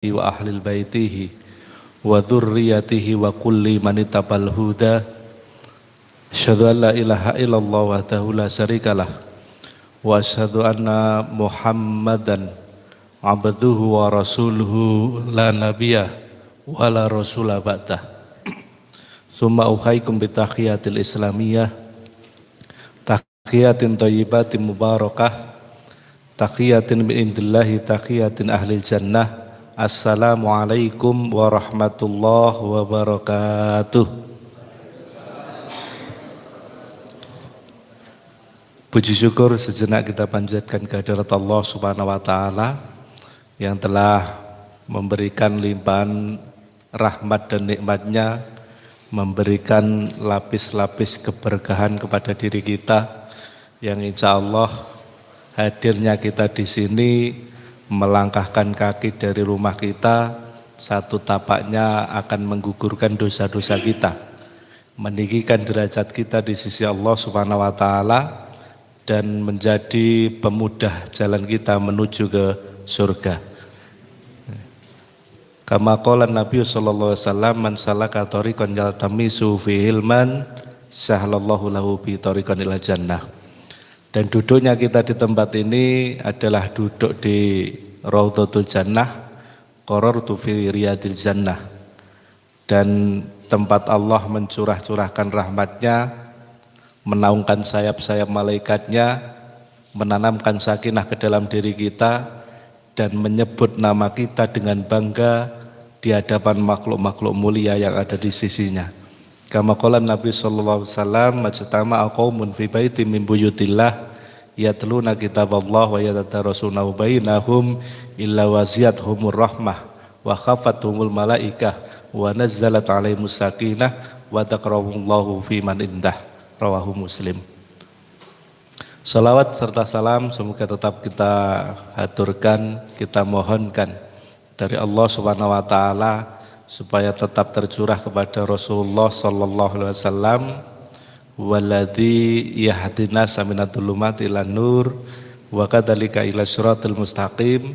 wa ahli baitihi wa dzurriyyatihi wa kulli man ittaba'al huda. Asyhadu an la ilaha illallah wahdahu la syarikalah wa asyhadu anna Muhammadan abduhu wa rasuluhu la nabiyya wa la rasula ba'dah. Summa uhaikum bi tahiyatil islamiyah, tahiyatin thayyibatin mubarakah, tahiyatin min indillahi, tahiyatin ahlil jannah. Assalamualaikum warahmatullahi wabarakatuh. Puji syukur sejenak kita panjatkan kehadirat Allah Subhanahu wa taala yang telah memberikan limpahan rahmat dan nikmatnya, memberikan lapis-lapis keberkahan kepada diri kita, yang insya Allah hadirnya kita di sini, melangkahkan kaki dari rumah kita, satu tapaknya akan menggugurkan dosa-dosa kita, meninggikan derajat kita di sisi Allah Subhanahu wa taala, dan menjadi pemudah jalan kita menuju ke surga. Kama qala Nabi sallallahu alaihi wasallam, man salaka thariqan yaltamisu fi ilman sahhalallahu lahu bi thariqan ilal jannah. Dan duduknya kita di tempat ini adalah duduk di Raudhatul Jannah, qarartu fi riyadil jannah. Dan tempat Allah mencurahkan rahmatnya, menaungkan sayap-sayap malaikatnya, menanamkan sakinah ke dalam diri kita, dan menyebut nama kita dengan bangga di hadapan makhluk-makhluk mulia yang ada di sisinya. Kama qala Nabi sallallahu alaihi wasallam, majtama'a qaumun fi baitin min buyutillah yatluna kitaballah wa yatadarasuna bainahum illa waziyatuhumur rahmah wa khafathumul malaikah wa nazzalat alaihimus sakinah wa taqrabullahu fi man indah. Rawahu Muslim. Salawat serta salam semoga tetap kita haturkan, kita mohonkan dari Allah Subhanahu wa taala supaya tetap tercurah kepada Rasulullah sallallahu alaihi wasallam, walladzi yahdina saminatul lumati ilan nur wa kadzalika ila siratal mustaqim.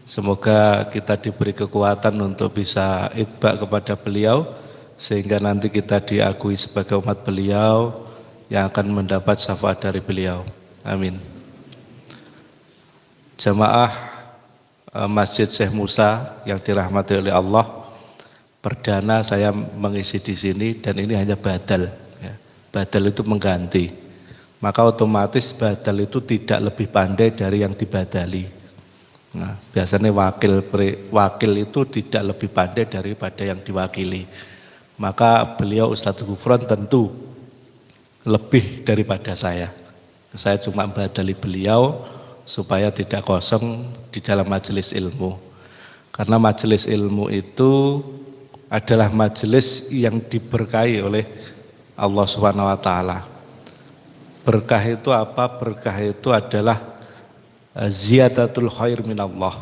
Semoga kita diberi kekuatan untuk bisa itba kepada beliau sehingga nanti kita diakui sebagai umat beliau yang akan mendapat syafaat dari beliau. Amin. Jamaah Masjid Syekh Musa yang dirahmati oleh Allah, perdana saya mengisi di sini dan ini hanya badal. Ya. Badal itu mengganti, maka otomatis badal itu tidak lebih pandai dari yang dibadali. Nah, biasanya wakil itu tidak lebih pandai daripada yang diwakili. Maka beliau Ustadz Gufron tentu lebih daripada saya. Saya cuma badali beliau supaya tidak kosong di dalam majelis ilmu. Karena majelis ilmu itu adalah majelis yang diberkahi oleh Allah Subhanahu wa taala. Berkah itu apa? Berkah itu adalah ziyadatul khair minallah.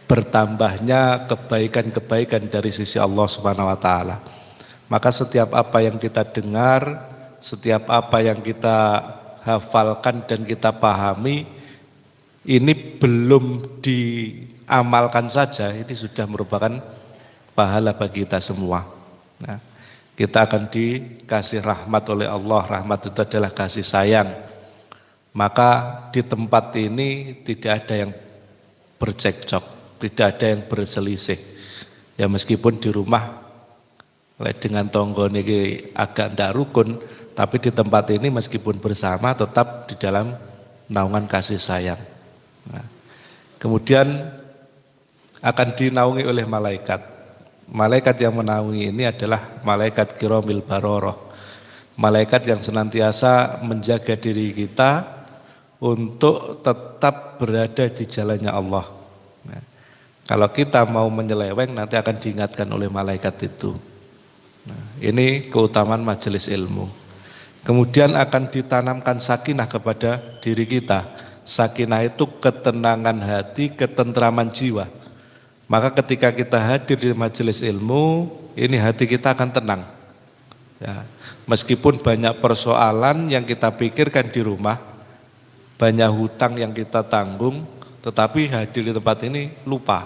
Bertambahnya kebaikan-kebaikan dari sisi Allah Subhanahu wa taala. Maka setiap apa yang kita dengar, setiap apa yang kita hafalkan dan kita pahami, ini belum diamalkan saja, ini sudah merupakan pahala bagi kita semua. Nah, kita akan dikasih rahmat oleh Allah. Rahmat itu adalah kasih sayang. Maka di tempat ini tidak ada yang bercekcok, tidak ada yang berselisih. Ya meskipun di rumah dengan tonggo ini agak tidak rukun, tapi di tempat ini meskipun bersama tetap di dalam naungan kasih sayang. Nah, kemudian akan dinaungi oleh malaikat. Malaikat yang menaungi ini adalah malaikat kiramil baroroh. Malaikat yang senantiasa menjaga diri kita untuk tetap berada di jalannya Allah. Nah, kalau kita mau menyeleweng nanti akan diingatkan oleh malaikat itu. Nah, ini keutamaan majelis ilmu. Kemudian akan ditanamkan sakinah kepada diri kita. Sakinah itu ketenangan hati, ketentraman jiwa. Maka ketika kita hadir di majelis ilmu, ini hati kita akan tenang. Ya, meskipun banyak persoalan yang kita pikirkan di rumah, banyak hutang yang kita tanggung, tetapi hadir di tempat ini lupa.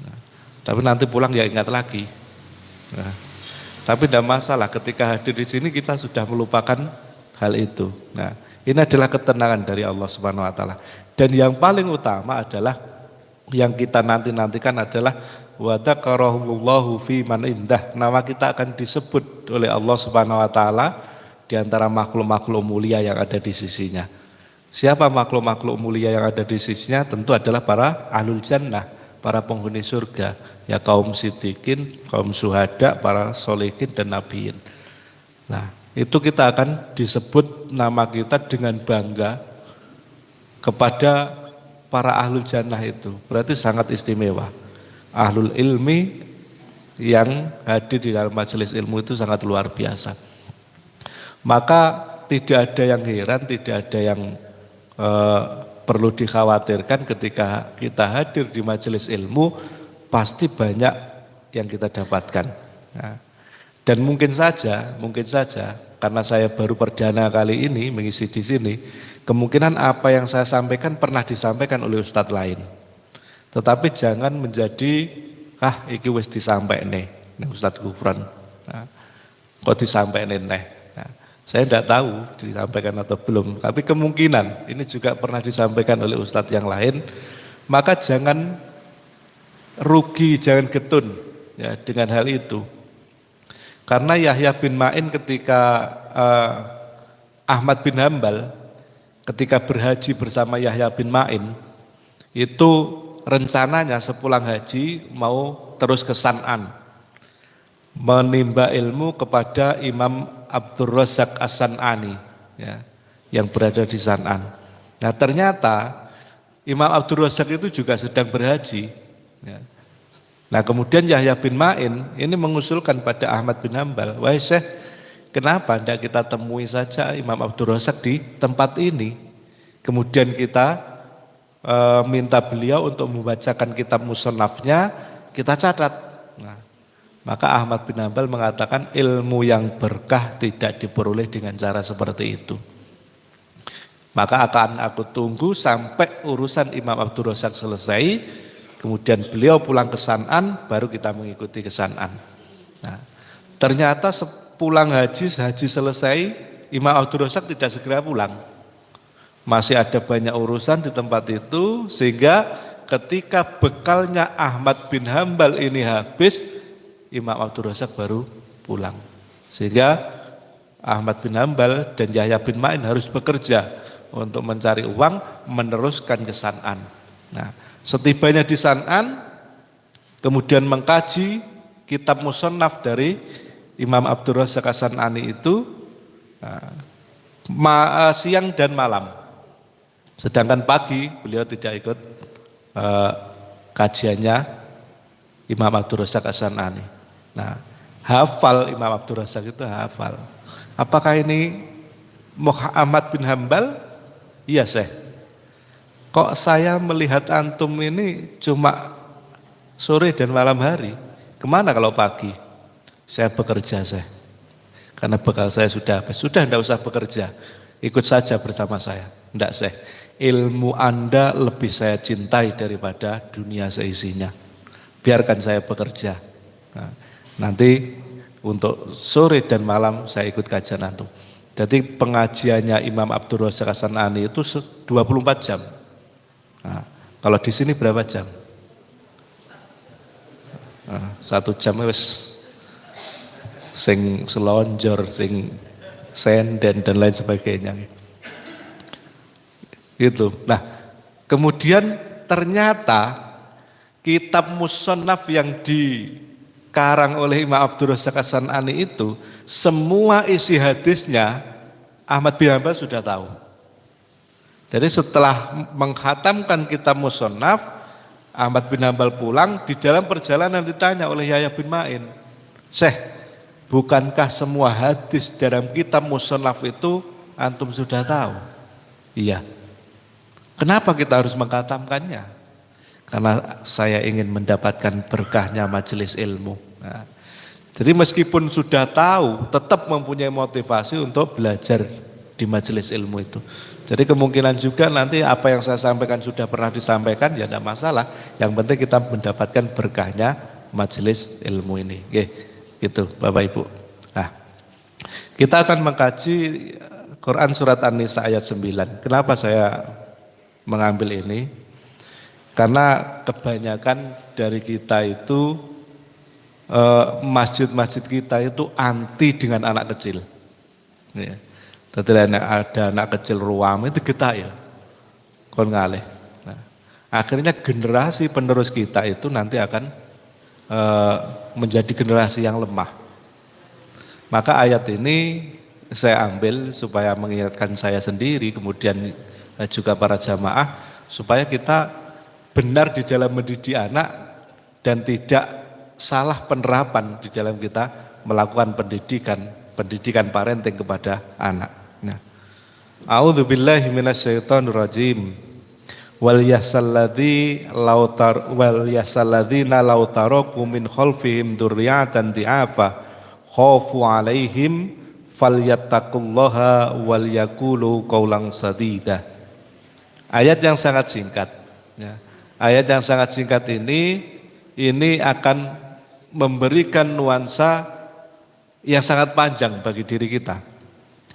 Nah, Tapi nanti pulang ya ingat lagi. Nah, tapi tidak masalah ketika hadir di sini kita sudah melupakan hal itu. Nah, ini adalah ketenangan dari Allah Subhanahu wa taala. Dan yang paling utama adalah yang kita nanti-nantikan adalah wa dzakarahullahu fi man indah. Nama kita akan disebut oleh Allah Subhanahu wa taala di antara makhluk-makhluk mulia yang ada di sisinya. Siapa makhluk-makhluk mulia yang ada di sisinya? Tentu adalah para ahlul jannah, para penghuni surga, ya kaum siddiqin, kaum syuhada, para solihin dan nabiin. Nah, itu kita akan disebut nama kita dengan bangga kepada para ahlul jannah itu. Berarti sangat istimewa. Ahlul ilmi yang hadir di dalam majelis ilmu itu sangat luar biasa. Maka tidak ada yang heran, tidak ada yang perlu dikhawatirkan ketika kita hadir di majelis ilmu, pasti banyak yang kita dapatkan. Nah, dan mungkin saja karena saya baru perdana kali ini mengisi di sini, kemungkinan apa yang saya sampaikan pernah disampaikan oleh ustadz lain. Tetapi jangan menjadi iki wis disampaikan nih Ustadz Gufron. Nah, kok disampaikan nih? Nah, saya tidak tahu disampaikan atau belum, tapi kemungkinan ini juga pernah disampaikan oleh ustadz yang lain. Maka jangan rugi, jangan getun ya dengan hal itu. Karena Yahya bin Ma'in ketika Ahmad bin Hambal ketika berhaji bersama Yahya bin Ma'in itu rencananya sepulang haji mau terus ke San'an menimba ilmu kepada Imam Abdur Razak As-San'ani ya, yang berada di San'an. Nah ternyata Imam Abdur Razak itu juga sedang berhaji ya. Nah kemudian Yahya bin Ma'in ini mengusulkan pada Ahmad bin Hambal, wahai Syekh, kenapa tidak kita temui saja Imam Abdur Razak di tempat ini, kemudian kita minta beliau untuk membacakan kitab musannafnya, kita catat. Nah, maka Ahmad bin Hambal mengatakan ilmu yang berkah tidak diperoleh dengan cara seperti itu. Maka akan aku tunggu sampai urusan Imam Abdur Razak selesai, kemudian beliau pulang ke San'an, baru kita mengikuti ke San'an. Nah, ternyata sepulang haji selesai, Imam Abdur Razak tidak segera pulang. Masih ada banyak urusan di tempat itu, sehingga ketika bekalnya Ahmad bin Hambal ini habis, Imam Abdur Razak baru pulang. Sehingga Ahmad bin Hambal dan Yahya bin Ma'in harus bekerja untuk mencari uang, meneruskan ke San'an. Nah, setibanya di San'an, kemudian mengkaji kitab musannaf dari Imam Abdur Razak As-San'ani itu siang dan malam. Sedangkan pagi beliau tidak ikut kajiannya Imam Abdur Razak As-San'ani. Nah, hafal Imam Abdur Razak itu hafal. Apakah ini Muhammad bin Hambal? Iya, Syekh. Kok saya melihat antum ini cuma sore dan malam hari? Kemana kalau pagi? Saya bekerja, Syekh. Karena bekal saya sudah habis. Sudah tidak usah bekerja, ikut saja bersama saya. Tidak, Syekh. Ilmu Anda lebih saya cintai daripada dunia seisinya. Biarkan saya bekerja. Nah, nanti untuk sore dan malam saya ikut kajian antum. Jadi pengajiannya Imam Abdur Razak As-San'ani itu 24 jam. Nah, kalau di sini berapa jam? Nah, 1 jam wis sing selonjor, sing senden dan lain sebagainya. Gitu. Nah, kemudian ternyata kitab musannaf yang dikarang oleh Imam Abdur Razak As-San'ani itu semua isi hadisnya Ahmad bin Hambal sudah tahu. Jadi setelah menghatamkan kitab musannaf, Ahmad bin Hambal pulang, di dalam perjalanan ditanya oleh Yahya bin Ma'in, Syekh, bukankah semua hadis dalam kitab musannaf itu antum sudah tahu? Iya. Kenapa kita harus menghatamkannya? Karena saya ingin mendapatkan berkahnya majelis ilmu. Nah, jadi meskipun sudah tahu, tetap mempunyai motivasi untuk belajar di majelis ilmu itu. Jadi kemungkinan juga nanti apa yang saya sampaikan sudah pernah disampaikan, ya tidak masalah. Yang penting kita mendapatkan berkahnya majelis ilmu ini. Oke, gitu Bapak Ibu. Nah, kita akan mengkaji Quran surat An-Nisa ayat 9. Kenapa saya mengambil ini? Karena kebanyakan dari kita itu masjid-masjid kita itu anti dengan anak kecil. Ya. Tadi ada anak kecil ruam itu getah ya, kon ngalih. Nah, akhirnya generasi penerus kita itu nanti akan menjadi generasi yang lemah. Maka ayat ini saya ambil supaya mengingatkan saya sendiri, kemudian juga para jamaah, supaya kita benar di dalam mendidik anak dan tidak salah penerapan di dalam kita melakukan pendidikan parenting kepada anak. Nah, a'udzubillahi minasyaitonirrajim. Wal yasalladzina law taraku min khalfihim dzurriyyatan di'afa khafu 'alaihim falyattaqullaha wal yaqulu qaulan sadida. Ayat yang sangat singkat ya. Ayat yang sangat singkat ini akan memberikan nuansa yang sangat panjang bagi diri kita.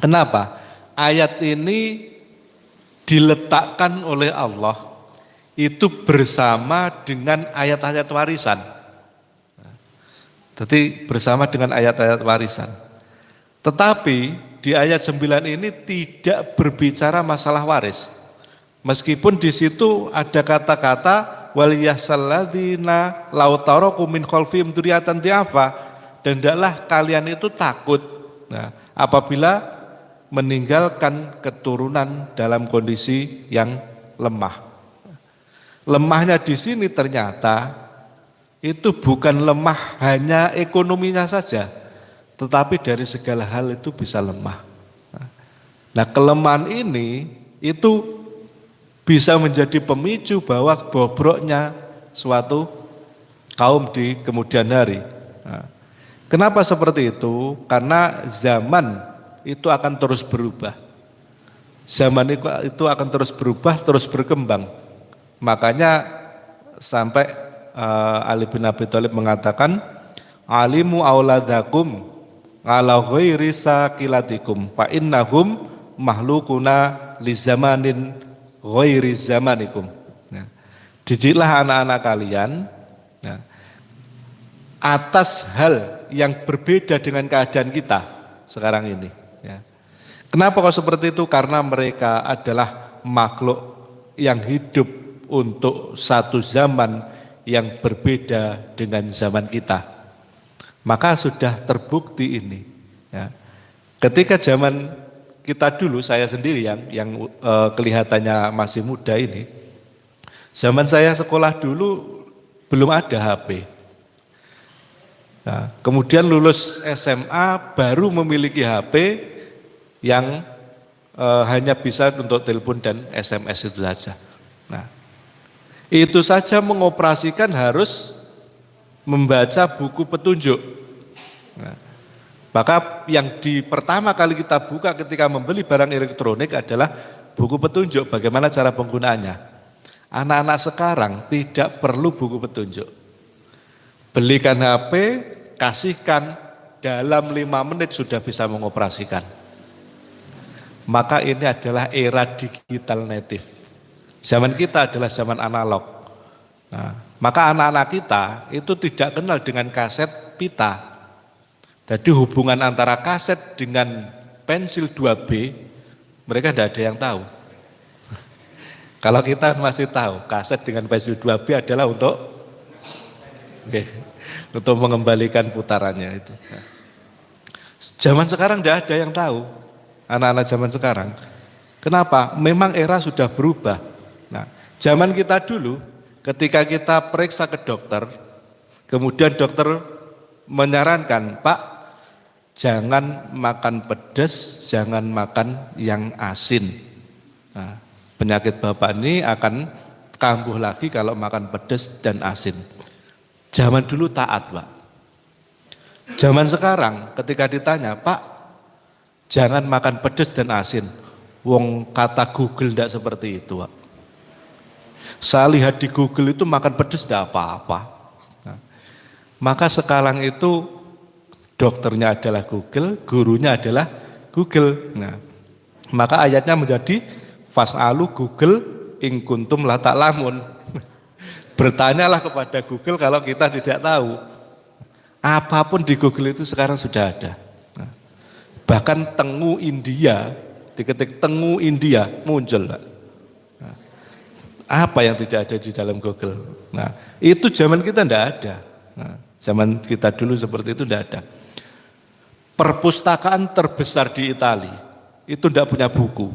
Kenapa? Ayat ini diletakkan oleh Allah itu bersama dengan ayat-ayat warisan. Jadi bersama dengan ayat-ayat warisan. Tetapi di ayat 9 ini tidak berbicara masalah waris. Meskipun di situ ada kata-kata wal yasalladzina law taraku min khalfihim dzurriyyatan di'afa, dan hendaklah kalian itu takut apabila meninggalkan keturunan dalam kondisi yang lemah. Lemahnya di sini ternyata itu bukan lemah hanya ekonominya saja, tetapi dari segala hal itu bisa lemah. Nah, kelemahan ini itu bisa menjadi pemicu bahwa bobroknya suatu kaum di kemudian hari. Nah, kenapa seperti itu? Karena zaman itu akan terus berubah. Zaman itu akan terus berubah, terus berkembang. Makanya sampai Ali bin Abi Thalib mengatakan, alimu auladakum ala ghairi sakilatikum fa innahum mahlukuna li zamanin ghairi zamanikum. Nah, didiklah anak-anak kalian atas hal yang berbeda dengan keadaan kita sekarang ini. Ya. Kenapa kok seperti itu? Karena mereka adalah makhluk yang hidup untuk satu zaman yang berbeda dengan zaman kita. Maka sudah terbukti ini. Ya. Ketika zaman kita dulu, saya sendiri yang kelihatannya masih muda ini, zaman saya sekolah dulu belum ada HP. Nah, kemudian lulus SMA baru memiliki HP yang hanya bisa untuk telepon dan SMS itu saja. Nah, itu saja mengoperasikan harus membaca buku petunjuk. Nah, maka yang pertama kali kita buka ketika membeli barang elektronik adalah buku petunjuk, bagaimana cara penggunaannya. Anak-anak sekarang tidak perlu buku petunjuk. Belikan HP, kasihkan, dalam 5 menit sudah bisa mengoperasikan. Maka ini adalah era digital native. Zaman kita adalah zaman analog. Nah, maka anak-anak kita itu tidak kenal dengan kaset pita. Jadi hubungan antara kaset dengan pensil 2B, mereka tidak ada yang tahu. Kalau kita masih tahu, kaset dengan pensil 2B adalah untuk mengembalikan putarannya itu. Zaman sekarang tidak ada yang tahu, anak-anak zaman sekarang. Kenapa? Memang era sudah berubah. Nah, zaman kita dulu, ketika kita periksa ke dokter, kemudian dokter menyarankan, Pak, jangan makan pedas, jangan makan yang asin. Nah, penyakit Bapak ini akan kambuh lagi kalau makan pedas dan asin. Zaman dulu taat, Pak. Zaman sekarang ketika ditanya, Pak, jangan makan pedas dan asin. Wong kata Google tidak seperti itu, Pak. Saya lihat di Google itu makan pedas tidak apa-apa. Maka sekarang itu dokternya adalah Google, gurunya adalah Google. Nah, maka ayatnya menjadi fas'alu Google in kuntum la ta'lamun. Bertanyalah kepada Google kalau kita tidak tahu. Apapun di Google itu sekarang sudah ada. Nah, bahkan tengu India, diketik tengu India muncul. Nah, apa yang tidak ada di dalam Google? Nah, itu zaman kita tidak ada. Nah, zaman kita dulu seperti itu tidak ada. Perpustakaan terbesar di Italia itu tidak punya buku.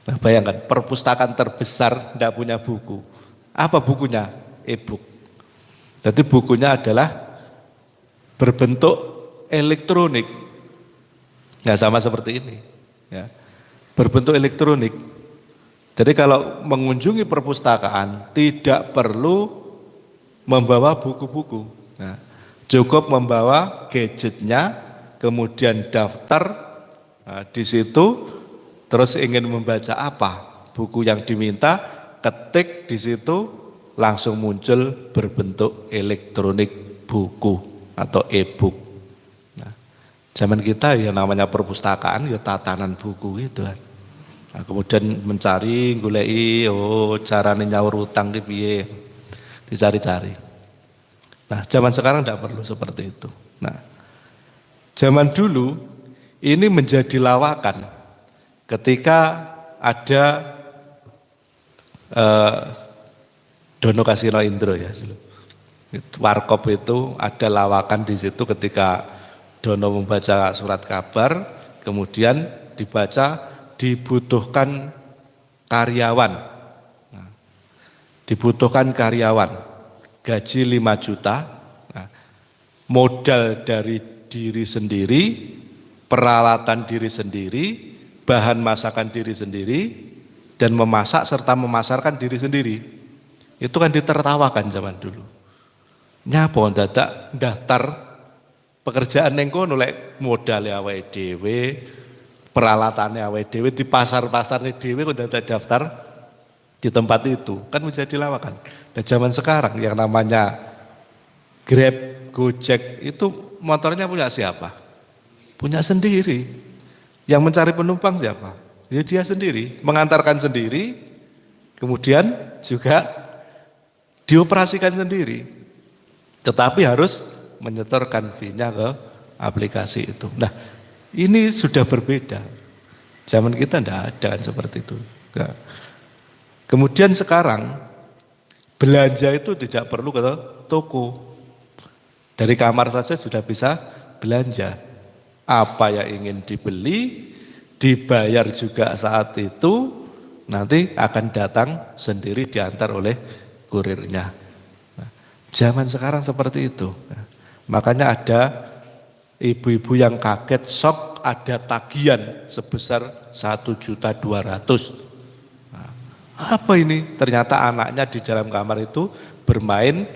Nah, bayangkan perpustakaan terbesar tidak punya buku. Apa bukunya? E-book. Jadi bukunya adalah berbentuk elektronik. Nah, sama seperti ini. Ya. Berbentuk elektronik. Jadi kalau mengunjungi perpustakaan tidak perlu membawa buku-buku. Nah, cukup membawa gadgetnya, kemudian daftar. Nah, di situ terus ingin membaca apa buku yang diminta, ketik di situ langsung muncul berbentuk elektronik buku atau e-book. Nah, zaman kita ya namanya perpustakaan ya tatanan buku itu kan. Nah, kemudian mencari, goleki, carane nyaur utang ki piye, dicari-cari. Nah, zaman sekarang tidak perlu seperti itu. Nah, zaman dulu ini menjadi lawakan ketika ada Dono Kasino Indro ya, Warkop itu ada lawakan di situ ketika Dono membaca surat kabar, kemudian dibaca dibutuhkan karyawan, nah, dibutuhkan karyawan, gaji 5 juta, nah, modal dari diri sendiri, peralatan diri sendiri, bahan masakan diri sendiri, dan memasak serta memasarkan diri sendiri. Itu kan ditertawakan zaman dulu. Nyapa dadak daftar pekerjaan yang kono lek modal awake dhewe, peralatannya awake dhewe di pasar-pasarnya dhewe kok dadak daftar di tempat itu. Kan menjadi lawakan. Dan zaman sekarang yang namanya Grab, Gojek itu motornya punya siapa? Punya sendiri. Yang mencari penumpang siapa? Ya dia sendiri, mengantarkan sendiri, kemudian juga dioperasikan sendiri. Tetapi harus menyetorkan fee-nya ke aplikasi itu. Nah, ini sudah berbeda. Zaman kita tidak ada kan seperti itu. Nah, kemudian sekarang belanja itu tidak perlu ke toko. Dari kamar saja sudah bisa belanja. Apa yang ingin dibeli, dibayar juga saat itu, nanti akan datang sendiri diantar oleh kurirnya. Nah, zaman sekarang seperti itu. Nah, makanya ada ibu-ibu yang kaget, shock ada tagihan sebesar 1.200.000. Nah, apa ini? Ternyata anaknya di dalam kamar itu bermain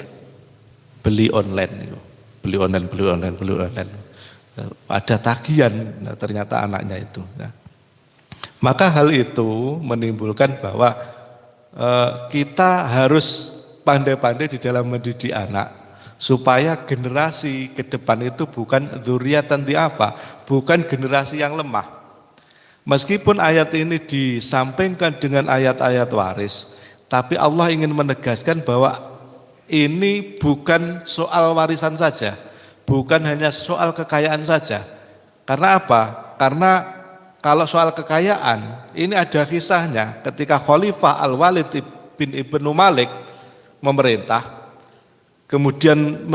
beli online. Beli online. Ada tagihan, nah, ternyata anaknya itu. Nah, maka hal itu menimbulkan bahwa kita harus pandai-pandai di dalam mendidik anak supaya generasi ke depan itu bukan dzurriatan dhi'afa, bukan generasi yang lemah. Meskipun ayat ini disampaikan dengan ayat-ayat waris, tapi Allah ingin menegaskan bahwa ini bukan soal warisan saja, bukan hanya soal kekayaan saja. Karena apa? Karena kalau soal kekayaan, ini ada kisahnya ketika Khalifah Al-Walid bin Ibnu Malik memerintah, kemudian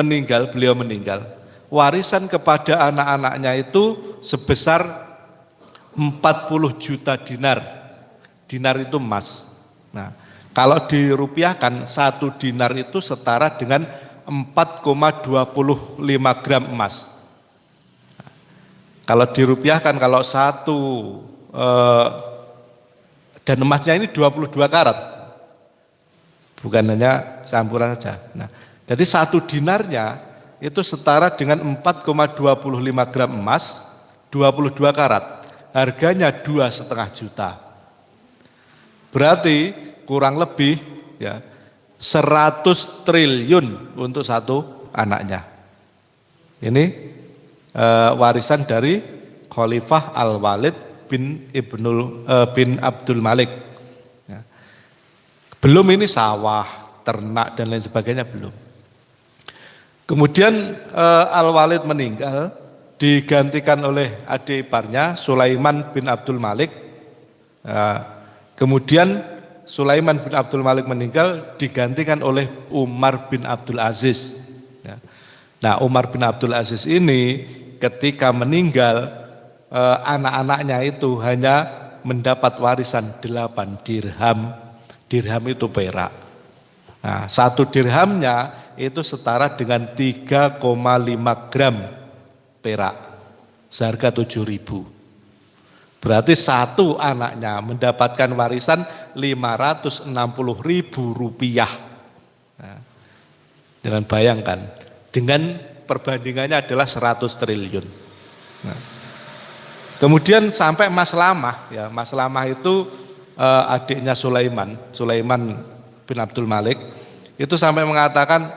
beliau meninggal. Warisan kepada anak-anaknya itu sebesar 40 juta dinar. Dinar itu emas. Nah, kalau dirupiahkan 1 dinar itu setara dengan 4,25 gram emas. Kalau dirupiahkan, kalau dan emasnya ini 22 karat, bukan hanya campuran saja. Nah, jadi 1 dinarnya itu setara dengan 4,25 gram emas, 22 karat, harganya 2,5 juta. Berarti kurang lebih ya 100 triliun untuk satu anaknya. Ini warisan dari Khalifah Al-Walid bin Abdul Malik. Ya. Belum ini sawah, ternak dan lain sebagainya belum. Kemudian Al-Walid meninggal, digantikan oleh adik iparnya Sulaiman bin Abdul Malik. Kemudian Sulaiman bin Abdul Malik meninggal, digantikan oleh Umar bin Abdul Aziz. Ya. Nah, Umar bin Abdul Aziz ini ketika meninggal, anak-anaknya itu hanya mendapat warisan 8 dirham. Dirham itu perak. Nah, 1 dirhamnya itu setara dengan 3,5 gram perak, seharga 7.000. Berarti satu anaknya mendapatkan warisan 560.000 rupiah. Nah, jangan bayangkan, dengan perbandingannya adalah 100 triliun. Nah, kemudian sampai Mas Lamah, ya Mas Lamah itu adiknya Sulaiman bin Abdul Malik, itu sampai mengatakan,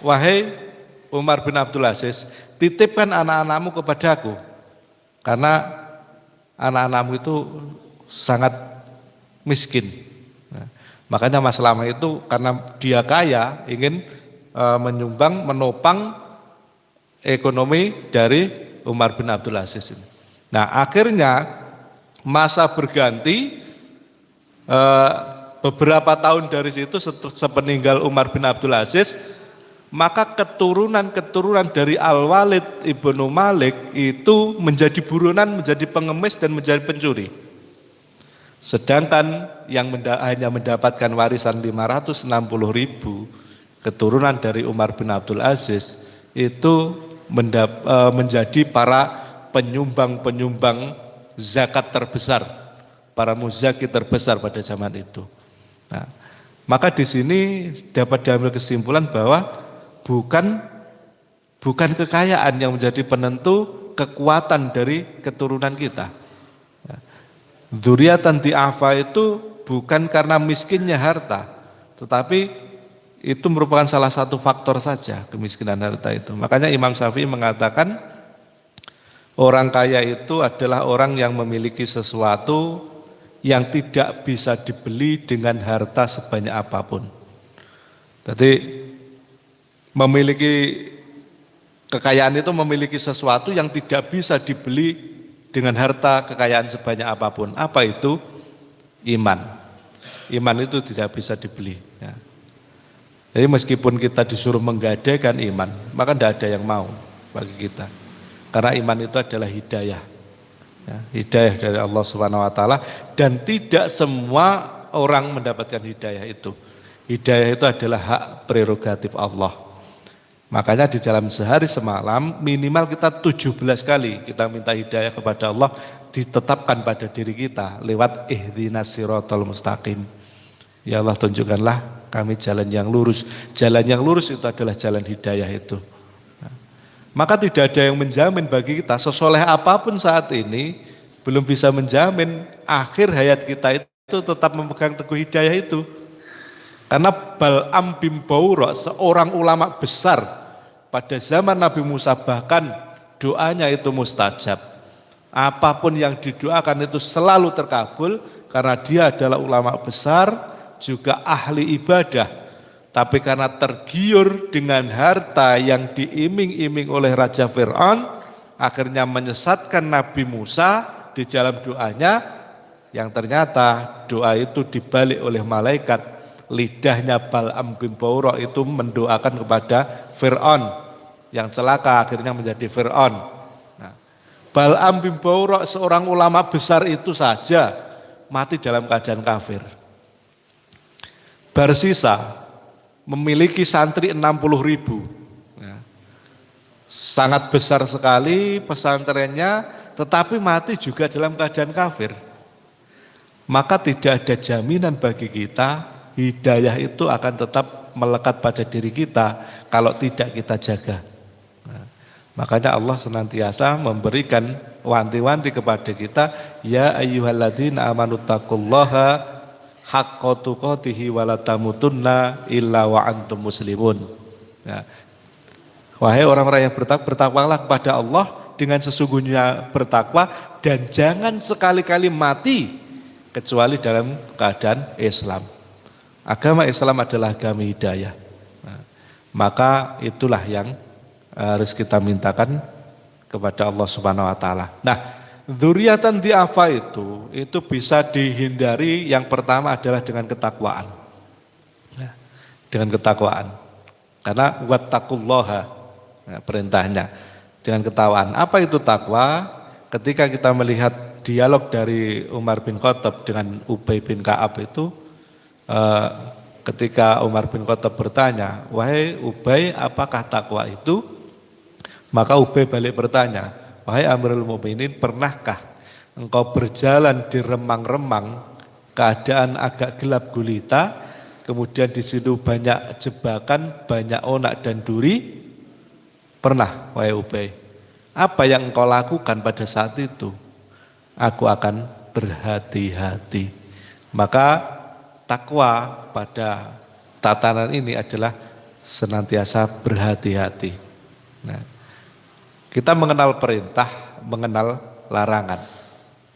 wahai Umar bin Abdul Aziz, titipkan anak-anakmu kepadaku, karena anak-anakmu itu sangat miskin. Nah, makanya Mas Lamah itu karena dia kaya ingin menyumbang, menopang ekonomi dari Umar bin Abdul Aziz ini. Nah, akhirnya masa berganti, beberapa tahun dari situ sepeninggal Umar bin Abdul Aziz, maka keturunan dari Al-Walid ibnu Malik itu menjadi buronan, menjadi pengemis dan menjadi pencuri. Sedangkan yang hanya mendapatkan warisan 560.000, keturunan dari Umar bin Abdul Aziz itu menjadi para penyumbang zakat terbesar, para muzaki terbesar pada zaman itu. Nah, maka di sini dapat diambil kesimpulan bahwa bukan kekayaan yang menjadi penentu kekuatan dari keturunan kita. Dzurriatan di'afa itu bukan karena miskinnya harta, tetapi itu merupakan salah satu faktor saja, kemiskinan harta itu. Makanya Imam Syafi'i mengatakan orang kaya itu adalah orang yang memiliki sesuatu yang tidak bisa dibeli dengan harta sebanyak apapun. Jadi memiliki kekayaan itu memiliki sesuatu yang tidak bisa dibeli dengan harta kekayaan sebanyak apapun. Apa itu? Iman. Iman itu tidak bisa dibeli. Ya. Jadi meskipun kita disuruh menggadaikan iman, maka tidak ada yang mau bagi kita. Karena iman itu adalah hidayah. Ya, hidayah dari Allah Subhanahu wa taala, dan tidak semua orang mendapatkan hidayah itu. Hidayah itu adalah hak prerogatif Allah. Makanya di dalam sehari semalam minimal kita 17 kali kita minta hidayah kepada Allah, ditetapkan pada diri kita lewat ihdinas siratal mustaqim. Ya Allah, tunjukkanlah kami jalan yang lurus. Jalan yang lurus itu adalah jalan hidayah itu. Maka tidak ada yang menjamin bagi kita, sesoleh apapun saat ini, belum bisa menjamin akhir hayat kita itu tetap memegang teguh hidayah itu. Karena Bal'am bin Bawra, seorang ulama besar pada zaman Nabi Musa, bahkan doanya itu mustajab. Apapun yang didoakan itu selalu terkabul, karena dia adalah ulama besar, juga ahli ibadah. Tapi karena tergiur dengan harta yang diiming-iming oleh Raja Fir'aun, akhirnya menyesatkan Nabi Musa di dalam doanya, yang ternyata doa itu dibalik oleh malaikat. Lidahnya Bal'am bin Bawra itu mendoakan kepada Fir'aun, yang celaka akhirnya menjadi Fir'aun. Nah, Bal'am bin Bawra, seorang ulama besar itu saja mati dalam keadaan kafir. Barsisa memiliki santri 60.000, ya. Sangat besar sekali pesantrennya, tetapi mati juga dalam keadaan kafir. Maka tidak ada jaminan bagi kita hidayah itu akan tetap melekat pada diri kita kalau tidak kita jaga. Nah, makanya Allah senantiasa memberikan wanti-wanti kepada kita, ya ayyuhalladzina amanu taqullaha haqqa tuqatihi wa la tamutunna illa wa antum muslimun. Ya. Wahai orang-orang yang bertakwalah kepada Allah dengan sesungguhnya bertakwa dan jangan sekali-kali mati kecuali dalam keadaan Islam. Agama Islam adalah agama hidayah. Nah, maka itulah yang harus kita mintakan kepada Allah Subhanahu wa taala. Nah, dzurriatan di'afa itu bisa dihindari. Yang pertama adalah dengan ketakwaan. Nah, dengan ketakwaan. Karena wattaqullaha, nah, perintahnya dengan ketakwaan. Apa itu takwa? Ketika kita melihat dialog dari Umar bin Khattab dengan Ubay bin Ka'ab itu, ketika Umar bin Khattab bertanya, wahai Ubay, apakah takwa itu? Maka Ubay balik bertanya, wahai Amirul Mukminin, pernahkah engkau berjalan di remang-remang, keadaan agak gelap gulita, kemudian di situ banyak jebakan, banyak onak dan duri? Pernah, wahai Ubay. Apa yang engkau lakukan pada saat itu? Aku akan berhati-hati. Maka takwa pada tatanan ini adalah senantiasa berhati-hati. Nah, kita mengenal perintah, mengenal larangan.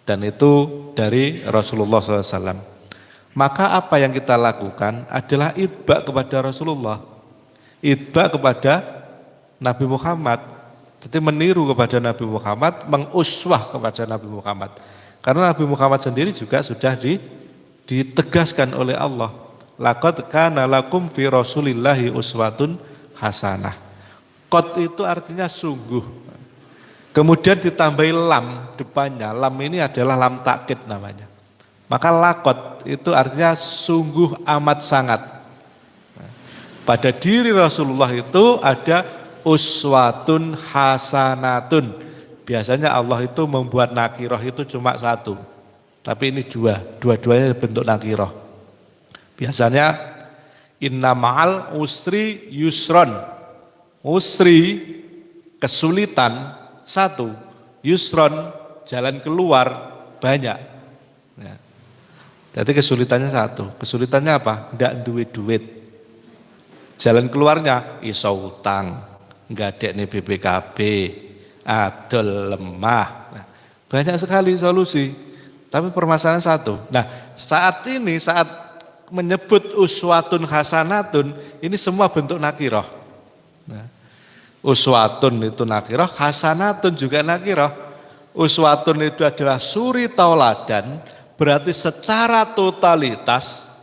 Dan itu dari Rasulullah SAW. Maka apa yang kita lakukan adalah itba kepada Rasulullah. Itba kepada Nabi Muhammad. Jadi meniru kepada Nabi Muhammad, menguswah kepada Nabi Muhammad. Karena Nabi Muhammad sendiri juga sudah ditegaskan oleh Allah. Laqad kana lakum fi Rasulillahi uswatun hasanah. Qad itu artinya sungguh. Kemudian ditambahi lam depannya. Lam ini adalah lam takkid namanya. Maka laqad itu artinya sungguh amat sangat. Pada diri Rasulullah itu ada uswatun hasanatun. Biasanya Allah itu membuat nakiroh itu cuma satu, tapi ini dua-duanya bentuk nakiroh. Biasanya inna ma'al usri yusron. Usri kesulitan satu, yusron jalan keluar banyak. Ya. Jadi kesulitannya satu. Kesulitannya apa? Ndak duit. Jalan keluarnya iso utang, nggak nih BPKB, adol lemah. Nah, banyak sekali solusi. Tapi permasalahan satu. Nah, saat ini saat menyebut uswatun hasanatun, ini semua bentuk nakiroh. Nah, uswatun itu nakiroh, hasanatun juga nakiroh. Uswatun itu adalah suri tauladan, berarti secara totalitas.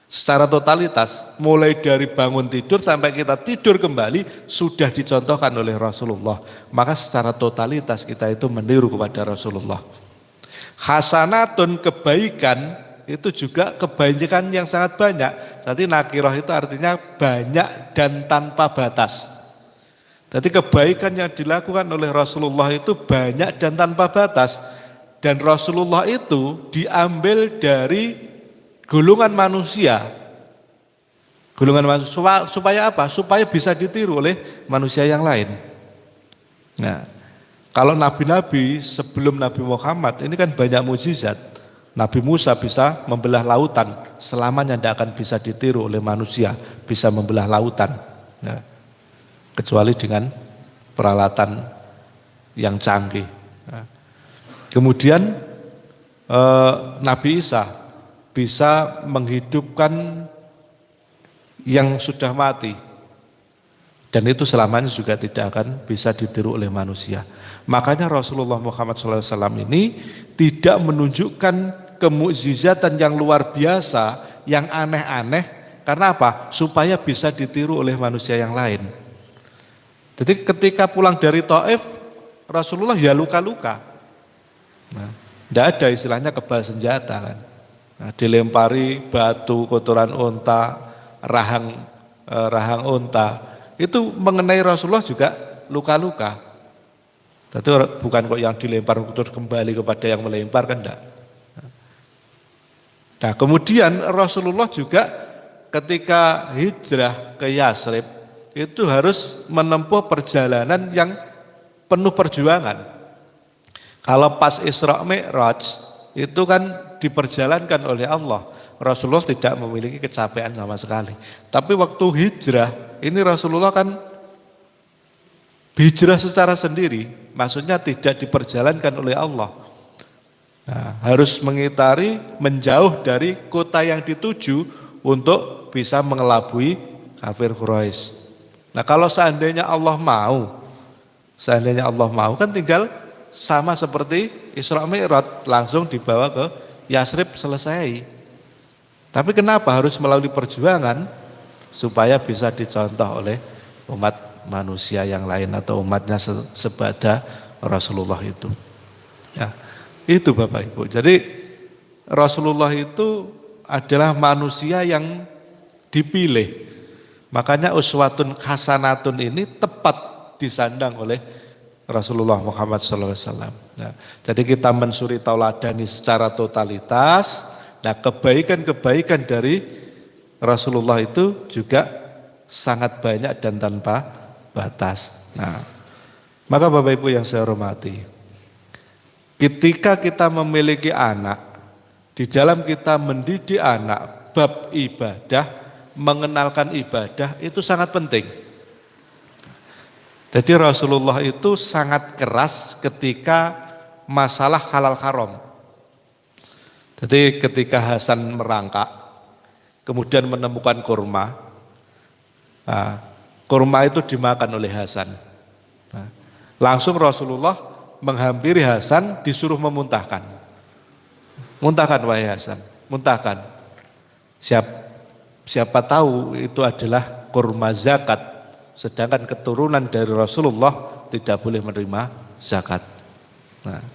Secara totalitas, mulai dari bangun tidur sampai kita tidur kembali sudah dicontohkan oleh Rasulullah. Maka secara totalitas kita itu meniru kepada Rasulullah. Hasanatun kebaikan itu juga kebaikan yang sangat banyak. Jadi nakiroh itu artinya banyak dan tanpa batas. Jadi kebaikan yang dilakukan oleh Rasulullah itu banyak dan tanpa batas. Dan Rasulullah itu diambil dari golongan manusia. Golongan manusia supaya apa? Supaya bisa ditiru oleh manusia yang lain. Nah, kalau nabi-nabi sebelum Nabi Muhammad ini kan banyak mukjizat. Nabi Musa bisa membelah lautan, selamanya tidak akan bisa ditiru oleh manusia, bisa membelah lautan. Nah, kecuali dengan peralatan yang canggih. Nah, kemudian Nabi Isa bisa menghidupkan yang sudah mati, dan itu selamanya juga tidak akan bisa ditiru oleh manusia. Makanya Rasulullah Muhammad SAW ini tidak menunjukkan kemukjizatan yang luar biasa, yang aneh-aneh. Karena apa? Supaya bisa ditiru oleh manusia yang lain. Jadi ketika pulang dari Taif, Rasulullah ya luka-luka. Nah, tidak ada istilahnya kebal senjata kan. Nah, dilempari batu, kotoran unta, rahang unta, itu mengenai Rasulullah juga luka-luka. Jadi bukan kok yang dilempar terus kembali kepada yang melempar, kan enggak. Nah, kemudian Rasulullah juga ketika hijrah ke Yasrib itu harus menempuh perjalanan yang penuh perjuangan. Kalau pas Isra Mi'raj itu kan diperjalankan oleh Allah. Rasulullah tidak memiliki kecapean sama sekali. Tapi waktu hijrah, ini Rasulullah kan hijrah secara sendiri, maksudnya tidak diperjalankan oleh Allah. Nah, harus mengitari, menjauh dari kota yang dituju untuk bisa mengelabui kafir Quraisy. Nah, kalau seandainya Allah mau kan tinggal sama seperti Isra Mi'raj, langsung dibawa ke Yasrib, selesai. Tapi kenapa harus melalui perjuangan? Supaya bisa dicontoh oleh umat manusia yang lain atau umatnya sebada Rasulullah itu. Ya, itu Bapak Ibu. Jadi Rasulullah itu adalah manusia yang dipilih. Makanya uswatun hasanatun ini tepat disandang oleh Rasulullah Muhammad SAW. Nah, jadi kita mensuri tauladani secara totalitas. Nah, kebaikan-kebaikan dari Rasulullah itu juga sangat banyak dan tanpa batas. Nah, maka Bapak Ibu yang saya hormati, ketika kita memiliki anak, di dalam kita mendidik anak, bab ibadah, mengenalkan ibadah itu sangat penting. Jadi Rasulullah itu sangat keras ketika masalah halal haram. Jadi ketika Hasan merangkak, kemudian menemukan kurma, nah, kurma itu dimakan oleh Hasan. Nah, langsung Rasulullah menghampiri Hasan, disuruh memuntahkan. Muntahkan wahai Hasan, muntahkan. Siapa tahu itu adalah kurma zakat, sedangkan keturunan dari Rasulullah tidak boleh menerima zakat. Nah,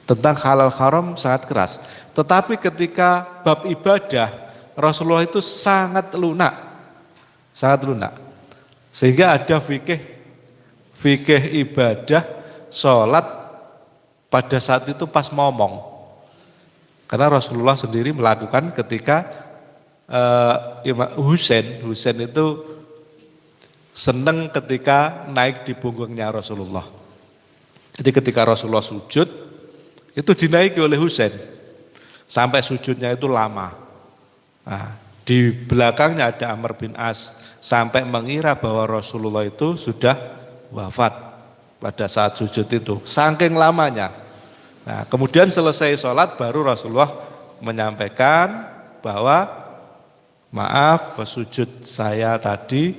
tentang halal haram sangat keras. Tetapi ketika bab ibadah, Rasulullah itu sangat lunak. Sehingga ada fikih ibadah, sholat pada saat itu pas ngomong. Karena Rasulullah sendiri melakukan ketika Husain itu senang ketika naik di punggungnya Rasulullah. Jadi ketika Rasulullah sujud, itu dinaiki oleh Husain. Sampai sujudnya itu lama. Nah, di belakangnya ada Amr bin As, sampai mengira bahwa Rasulullah itu sudah wafat pada saat sujud itu, saking lamanya. Nah, kemudian selesai sholat baru Rasulullah menyampaikan bahwa maaf, sujud saya tadi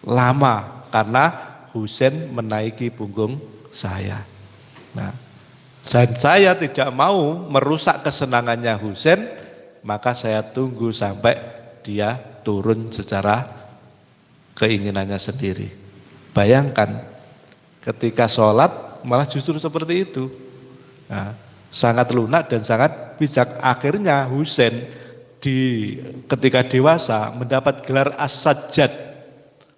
lama karena Husain menaiki punggung saya. Nah, dan saya tidak mau merusak kesenangannya Husain, maka saya tunggu sampai dia turun secara keinginannya sendiri. Bayangkan ketika sholat malah justru seperti itu. Nah, sangat lunak dan sangat bijak. Akhirnya Husain ketika dewasa mendapat gelar As-Sajjad,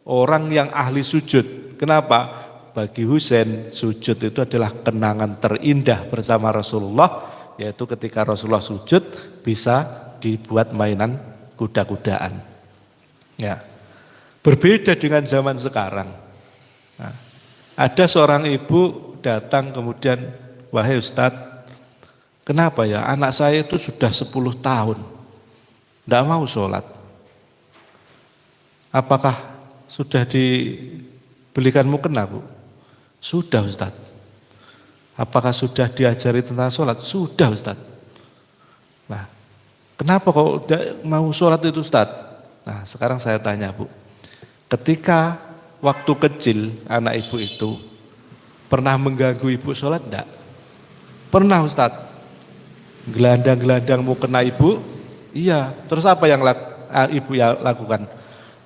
orang yang ahli sujud. Kenapa? Bagi Husain sujud itu adalah kenangan terindah bersama Rasulullah, yaitu ketika Rasulullah sujud bisa dibuat mainan kuda-kudaan. Ya, berbeda dengan zaman sekarang. Nah, ada seorang ibu datang kemudian, wahai Ustadz, kenapa ya anak saya itu sudah 10 tahun tidak mau sholat? Apakah sudah dibelikan mukena, Bu? Sudah, Ustadz. Apakah sudah diajari tentang sholat? Sudah, Ustadz. Nah, kenapa kok tidak mau sholat itu, Ustadz? Nah, sekarang saya tanya, Bu, ketika waktu kecil anak ibu itu pernah mengganggu ibu sholat enggak? Pernah, Ustadz. Gelandang-gelandang mau kena ibu? Iya. Terus apa yang ibu ya lakukan?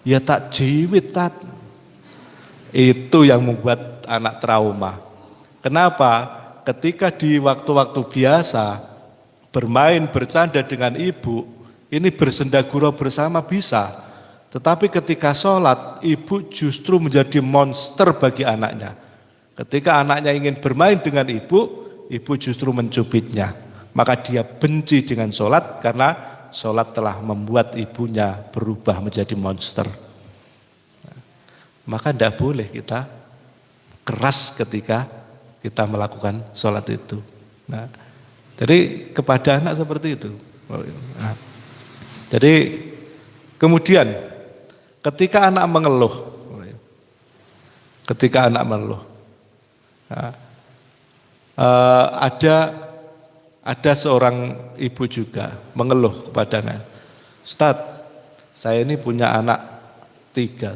Ya tak jiwit, Tat. Itu yang membuat anak trauma. Kenapa? Ketika di waktu-waktu biasa bermain, bercanda dengan ibu, ini bersendagurau bersama bisa. Tetapi ketika sholat, ibu justru menjadi monster bagi anaknya. Ketika anaknya ingin bermain dengan ibu justru mencubitnya. Maka dia benci dengan sholat karena sholat telah membuat ibunya berubah menjadi monster. Maka tidak boleh kita keras ketika kita melakukan sholat itu. Nah, jadi kepada anak seperti itu. Nah, Jadi kemudian ketika anak mengeluh, nah, ada seorang ibu juga mengeluh kepadanya, Ustadz, saya ini punya anak 3,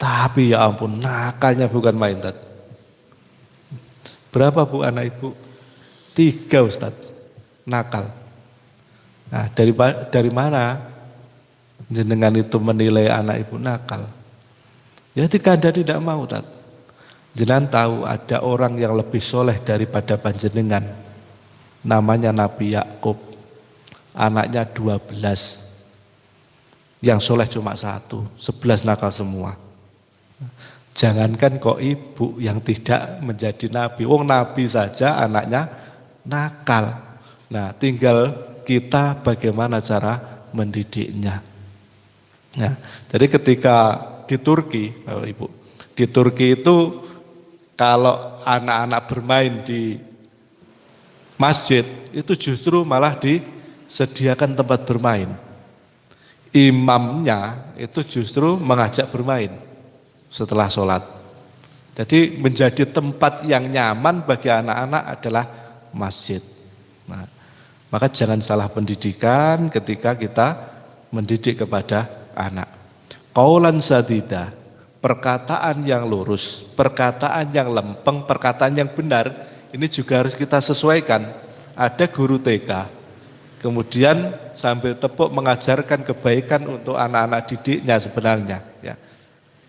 tapi ya ampun nakalnya bukan main, Ustadz. Berapa Bu anak ibu? 3 Ustadz, nakal. Nah dari mana jenengan itu menilai anak ibu nakal? Ya jika Anda tidak mau, Ustadz. Jenengan tahu ada orang yang lebih soleh daripada panjenengan, namanya Nabi Yakub, anaknya 12, yang soleh cuma 1, 11 nakal semua. Jangankan kok ibu yang tidak menjadi nabi, wong nabi saja anaknya nakal. Nah tinggal kita bagaimana cara mendidiknya. Nah, jadi ketika di Turki, Bapak Ibu, di Turki itu kalau anak-anak bermain di masjid itu justru malah disediakan tempat bermain. Imamnya itu justru mengajak bermain setelah sholat. Jadi menjadi tempat yang nyaman bagi anak-anak adalah masjid. Nah, maka jangan salah pendidikan ketika kita mendidik kepada anak. Qaulan sadida, perkataan yang lurus, perkataan yang lempeng, perkataan yang benar, ini juga harus kita sesuaikan. Ada guru TK, kemudian sambil tepuk mengajarkan kebaikan untuk anak-anak didiknya sebenarnya. Ya.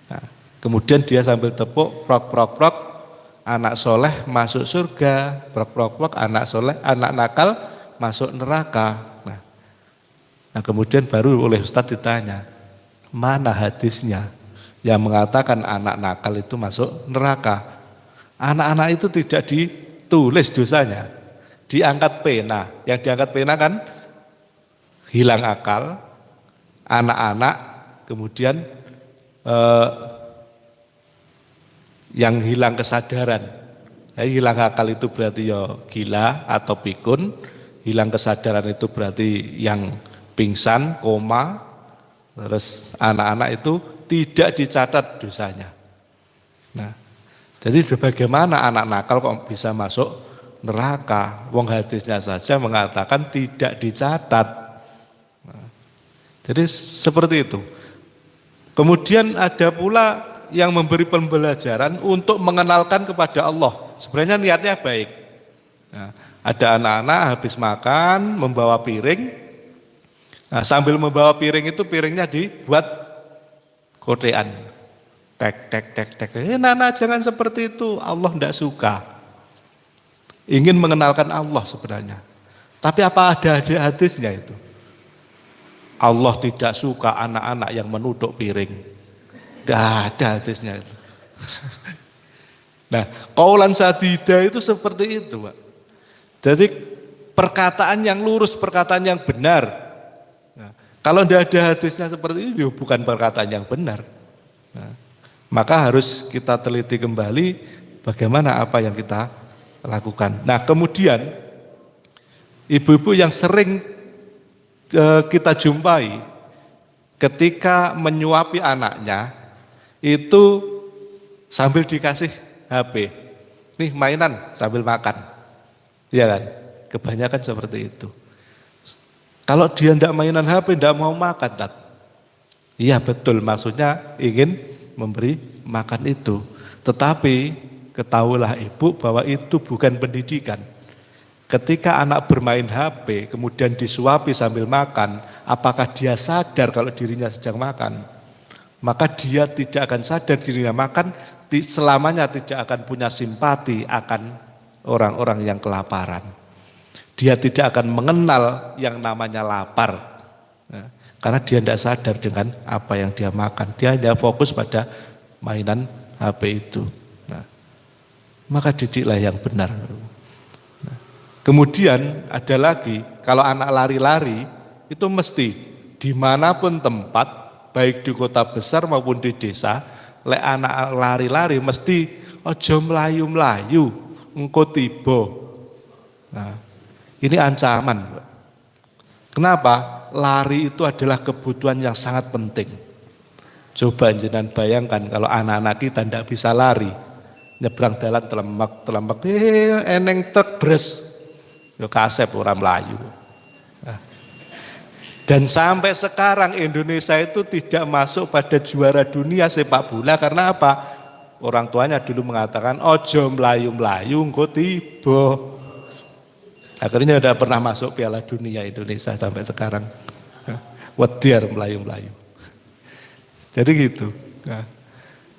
Nah, kemudian dia sambil tepuk, prok prok prok, anak soleh masuk surga, prok prok prok, anak soleh, anak nakal masuk neraka. Nah kemudian baru oleh Ustadz ditanya, mana hadisnya yang mengatakan anak nakal itu masuk neraka? Anak-anak itu tidak ditulis dosanya, diangkat pena. Yang diangkat pena kan hilang akal, anak-anak, kemudian yang hilang kesadaran. Hilang akal itu berarti ya gila atau pikun, hilang kesadaran itu berarti yang pingsan, koma, terus anak-anak itu tidak dicatat dosanya. Nah, jadi bagaimana anak nakal kok bisa masuk neraka? Wong hadisnya saja mengatakan tidak dicatat. Nah, jadi seperti itu. Kemudian ada pula yang memberi pembelajaran untuk mengenalkan kepada Allah. Sebenarnya niatnya baik. Nah, ada anak-anak habis makan membawa piring. Nah, sambil membawa piring itu piringnya dibuat kotean. Tek tek tek tek. Nana jangan seperti itu, Allah tidak suka. Ingin mengenalkan Allah sebenarnya. Tapi apa ada hadisnya itu? Allah tidak suka anak-anak yang menuduk piring. Tidak ada hadisnya itu. Nah, qaulan sadida itu seperti itu, Pak. Jadi perkataan yang lurus, perkataan yang benar. Nah, kalau tidak ada hadisnya seperti itu, bukan perkataan yang benar. Nah, maka harus kita teliti kembali bagaimana apa yang kita lakukan. Nah, kemudian ibu-ibu yang sering kita jumpai ketika menyuapi anaknya itu sambil dikasih HP. Nih mainan sambil makan. Iya kan? Kebanyakan seperti itu. Kalau dia tidak mainan HP, tidak mau makan, Tat. Iya betul, maksudnya ingin memberi makan itu. Tetapi ketahuilah ibu bahwa itu bukan pendidikan. Ketika anak bermain HP, kemudian disuapi sambil makan, apakah dia sadar kalau dirinya sedang makan? Maka dia tidak akan sadar dirinya makan, selamanya tidak akan punya simpati akan orang-orang yang kelaparan. Dia tidak akan mengenal yang namanya lapar, ya, karena dia tidak sadar dengan apa yang dia makan. Dia hanya fokus pada mainan HP itu. Nah, maka didiklah yang benar. Nah, kemudian ada lagi, kalau anak lari-lari itu mesti dimanapun tempat, baik di kota besar maupun di desa, lek anak lari-lari mesti ojo melayu-melayu, engko tiba. Nah, ini ancaman. Kenapa? lari itu adalah kebutuhan yang sangat penting. Coba jenengan bayangkan kalau anak-anak kita tidak bisa lari, nyebrang dalan telemek, eneng tek bres, yo kasep orang Melayu. Dan sampai sekarang Indonesia itu tidak masuk pada juara dunia sepak bola karena apa? Orang tuanya dulu mengatakan ojo melayu-melayu engko tiba. Akhirnya tidak pernah masuk Piala Dunia Indonesia sampai sekarang. Wediar melayu-melayu. Jadi gitu.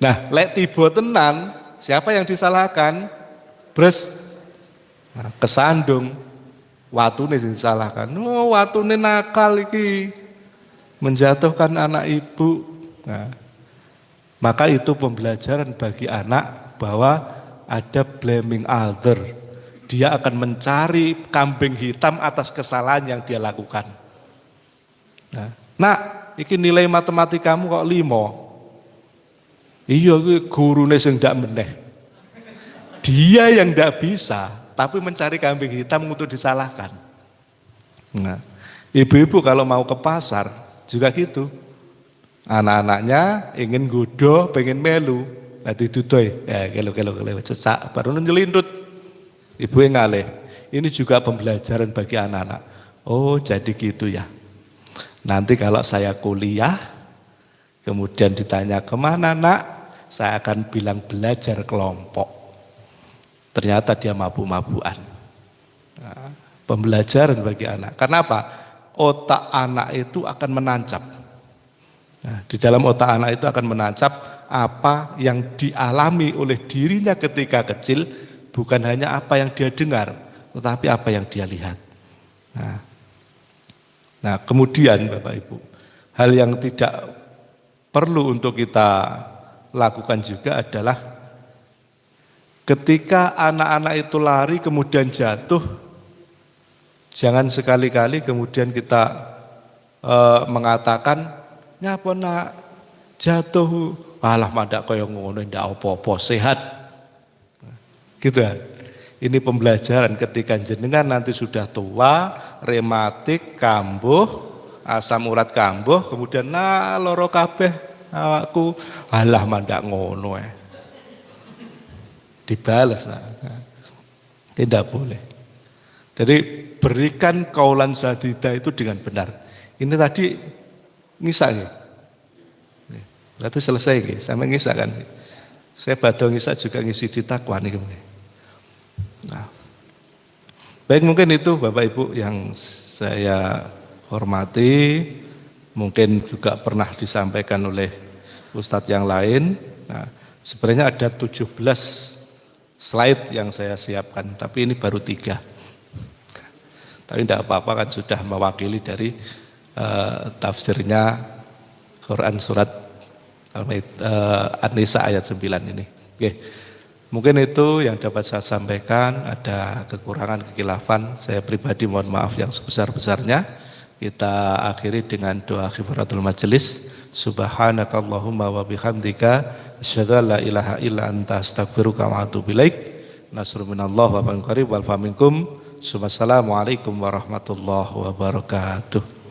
Nah, lek tiba tenan, siapa yang disalahkan? Bres. Nah, kesandung. Watune sing disalahkan. Oh, watune nakal iki. Menjatuhkan anak ibu. Nah, maka itu pembelajaran bagi anak bahwa ada blaming other. Dia akan mencari kambing hitam atas kesalahan yang dia lakukan. Nah, iki nilai matematikamu kok 5. Iya, gurune sing ndak meneh. Dia yang ndak bisa, tapi mencari kambing hitam untuk disalahkan. Nah, ibu-ibu kalau mau ke pasar juga gitu. Anak-anaknya ingin godo, pengen melu, nanti ditutoy, ya kelo cecak, baru nyelindut. Ibu yang ngalih. Ini juga pembelajaran bagi anak-anak. Oh, jadi gitu ya. Nanti kalau saya kuliah, kemudian ditanya kemana nak, saya akan bilang belajar kelompok. Ternyata dia mabuk-mabukan. Nah, pembelajaran bagi anak. Karena apa? Otak anak itu akan menancap. Nah, di dalam otak anak itu akan menancap apa yang dialami oleh dirinya ketika kecil, bukan hanya apa yang dia dengar, tetapi apa yang dia lihat. Nah, kemudian Bapak Ibu, hal yang tidak perlu untuk kita lakukan juga adalah ketika anak-anak itu lari kemudian jatuh, jangan sekali-kali kemudian kita mengatakan, nyapa nak jatuh, alah mandak kaya ngono ndak apa-apa, sehat. Gitu kan. Ini pembelajaran ketika jenengan nanti sudah tua, rematik, kambuh, asam urat kambuh, kemudian loro kabeh awakku, alah mandak ngono Dibalas, Pak. Tidak boleh. Jadi berikan kaulan sadida itu dengan benar. Ini tadi ngisak ya. Berarti selesai ya, sampai ngisak kan. Saya badhe ngisak juga ngisi di takwa nih. Nah, baik, mungkin itu Bapak Ibu yang saya hormati, mungkin juga pernah disampaikan oleh Ustadz yang lain. Nah, sebenarnya ada 17 slide yang saya siapkan, tapi ini baru 3. Tapi tidak apa-apa kan sudah mewakili dari tafsirnya Quran surat An-Nisa ayat 9 ini. Oke. Mungkin itu yang dapat saya sampaikan, ada kekurangan, kekilafan, saya pribadi mohon maaf yang sebesar-besarnya. Kita akhiri dengan doa khifaratul majelis. Subhanakallahumma wa bihamdika asyhadu an la ilaha illa anta astaghfiruka wa atubu ilaik. Nasrun minallah wa man qarib wal faminkum. Wassalamualaikum warahmatullahi wabarakatuh.